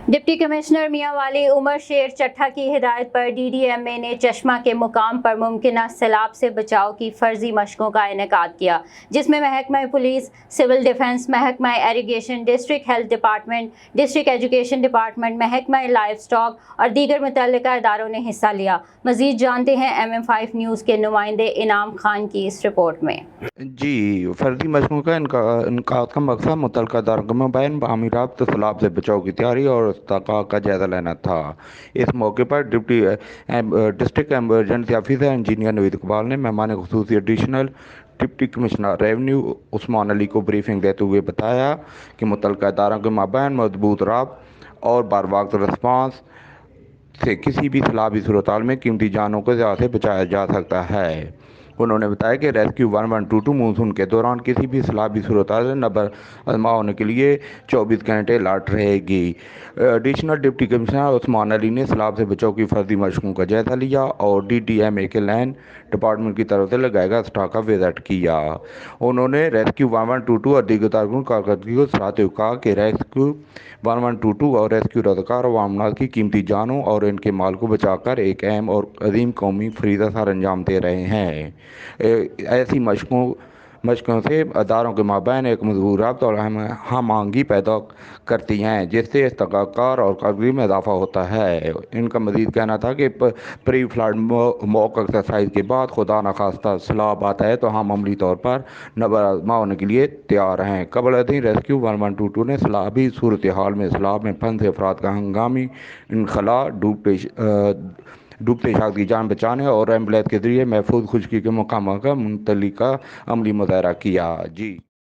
Deputy commissioner میاں والی عمر شیر چٹھا کی ہدایت پر ڈی ڈی ایم اے نے چشمہ کے مقام پر ممکنہ سیلاب سے بچاؤ کی فرضی مشقوں کا انعقاد کیا، جس میں محکمہ پولیس، سول ڈیفنس، محکمہ irrigation, district health department, district education department, محکمہ لائف اسٹاک اور دیگر متعلقہ اداروں نے حصہ لیا۔ مزید جانتے ہیں MM5 نیوز کے نمائندے انعام خان کی اس رپورٹ میں۔ فرضی مشقوں کا انعقاد کا مقصد متعلقہ اداروں کے مابین باہمی رابط، سیلاب سے بچاؤ کی تیاری اور استحقاق کا جائزہ لینا تھا۔ اس موقع پر ڈسٹرکٹ ایمرجنسی آفیسر انجینئر نوید اقبال نے مہمان خصوصی ایڈیشنل ڈپٹی کمشنر ریونیو عثمان علی کو بریفنگ دیتے ہوئے بتایا کہ متعلقہ اداروں کے مابین مضبوط رابط اور بر وقت رسپانس سے کسی بھی سیلابی صورتحال میں قیمتی جانوں کو ضیاع سے بچایا جا سکتا ہے۔ انہوں نے بتایا کہ ریسکیو 1122 مونسون کے دوران کسی بھی سیلابی صورتحال سے نبرد آزما ہونے کے لیے 24 گھنٹے الرٹ رہے گی۔ ایڈیشنل ڈپٹی کمشنر عثمان علی نے سیلاب سے بچاؤ کی فرضی مشقوں کا جائزہ لیا اور DDMA کے لینڈ ڈپارٹمنٹ کی طرف سے لگائے گئے اسٹاک کا وزٹ کیا۔ انہوں نے ریسکیو 1122 اور دیگر کارکنوں کارکردگی کو سراہتے ہوئے کہا کہ ریسکیو 1122 اور ریسکیو رضاکار عوام الناس کی قیمتی جانوں اور ان کے مال کو بچا کر ایک اہم اور عظیم قومی فریضہ سر انجام دے رہے ہیں۔ ایسی مشقوں سے اداروں کے مابین ایک مضبوط رابط اور ہم آہنگی پیدا کرتی ہیں، جس سے استحقاق اور کارکردگی میں اضافہ ہوتا ہے۔ ان کا مزید کہنا تھا کہ پری فلڈ موک ایکسرسائز کے بعد خدا نخواستہ سیلاب آتا ہے تو ہم عملی طور پر نبرد آزما ہونے کے لیے تیار ہیں۔ قبل ازیں ریسکیو 1122 نے سیلابی صورتحال میں سیلاب میں پھنسے افراد کا ہنگامی انخلا، ڈوبتے شخص کی جان بچانے اور ایمبولینس کے ذریعے محفوظ خشکی کے مقامات کا منتقلی کا عملی مظاہرہ کیا۔